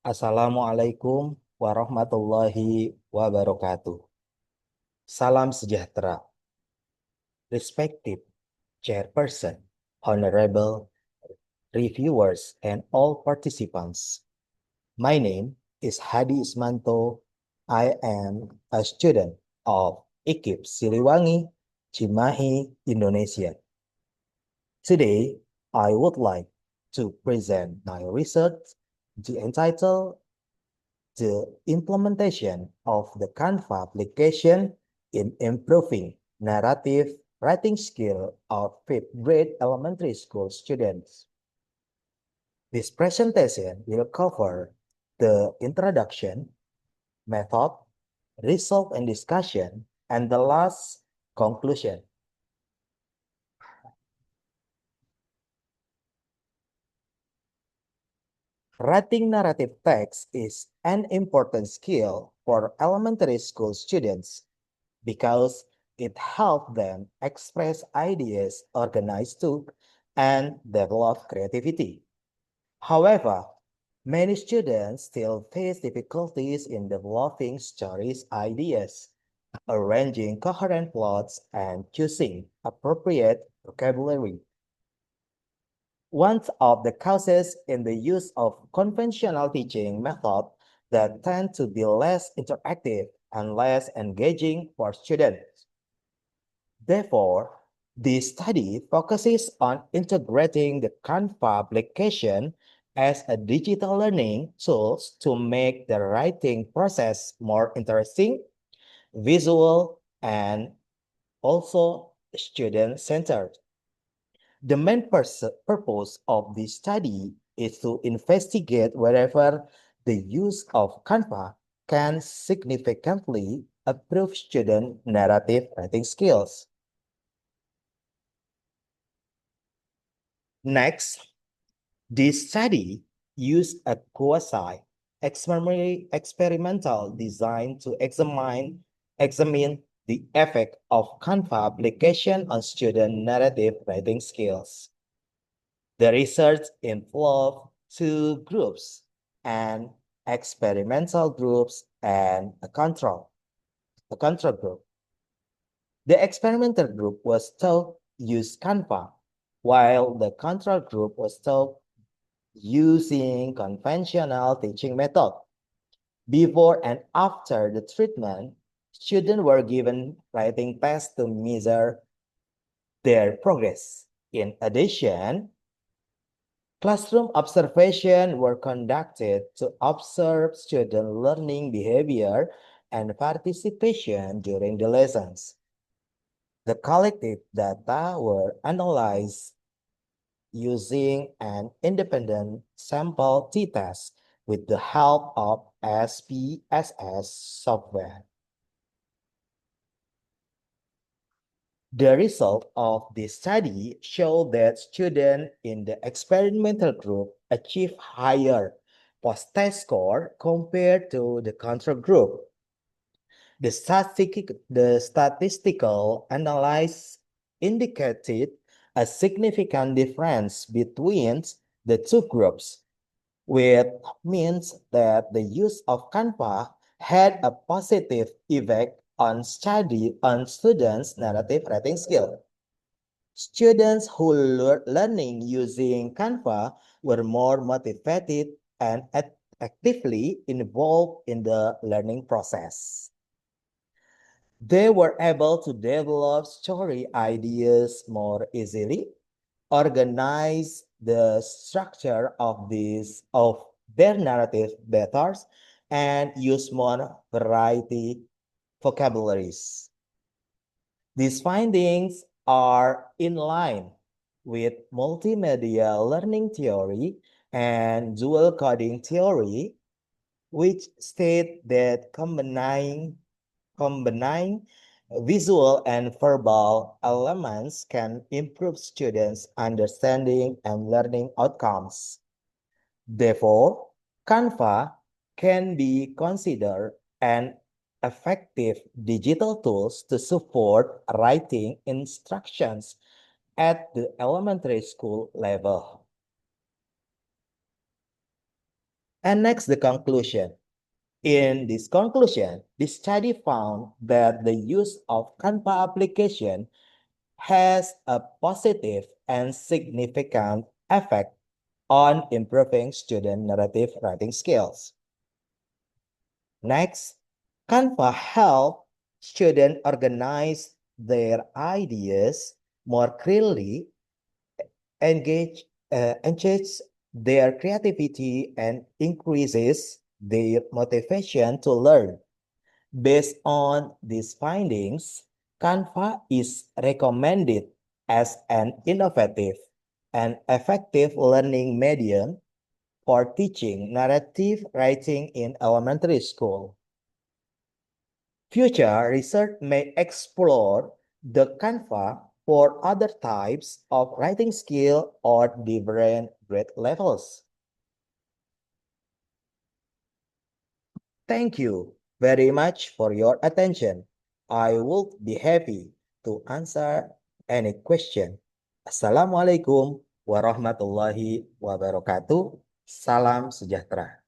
Assalamualaikum warahmatullahi wabarakatuh. Salam sejahtera, respected chairperson, honorable reviewers, and all participants. My name is Hadi Ismanto. I am a student of IKIP Siliwangi, Cimahi, Indonesia. Today, I would like to present my research entitled the implementation of the Canva application in improving narrative writing skill of fifth grade elementary school students. This presentation will cover the introduction, method, result and discussion, and the last conclusion. Writing narrative text is an important skill for elementary school students because it helps them express ideas, organize thought, and develop creativity. However, many students still face difficulties in developing stories ideas, arranging coherent plots, and choosing appropriate vocabulary. One of the causes in the use of conventional teaching methods that tend to be less interactive and less engaging for students. Therefore, this study focuses on integrating the Canva application as a digital learning tool to make the writing process more interesting, visual, and also student-centered. The main purpose of this study is to investigate whether the use of Canva can significantly improve student narrative writing skills. Next, this study used a quasi-experimental design to examine the effect of Canva application on student narrative writing skills. The research involved two groups, an experimental groups and a control group. The experimental group was taught use Canva, while the control group was taught using conventional teaching method. Before and after the treatment, students were given writing tests to measure their progress. In addition, classroom observations were conducted to observe student learning behavior and participation during the lessons. The collected data were analyzed using an independent sample t-test with the help of SPSS software. The result of this study showed that students in the experimental group achieved higher post-test score compared to the control group. The statistical analysis indicated a significant difference between the two groups, which means that the use of Canva had a positive effect on students' narrative writing skill. Students who learning using Canva were more motivated and actively involved in the learning process. They were able to develop story ideas more easily, organize the structure of their narrative better, and use more variety vocabularies. These findings are in line with multimedia learning theory and dual coding theory, which state that combining visual and verbal elements can improve students' understanding and learning outcomes. Therefore, Canva can be considered an effective digital tool to support writing instructions at the elementary school level. And next, the conclusion. In this conclusion, the study found that the use of Canva application has a positive and significant effect on improving student narrative writing skills. Next, Canva help students organize their ideas more clearly, engage their creativity, and increases their motivation to learn. Based on these findings, Canva is recommended as an innovative and effective learning medium for teaching narrative writing in elementary school. Future research may explore the Canva for other types of writing skill or different grade levels. Thank you very much for your attention. I will be happy to answer any question. Assalamualaikum warahmatullahi wabarakatuh. Salam sejahtera.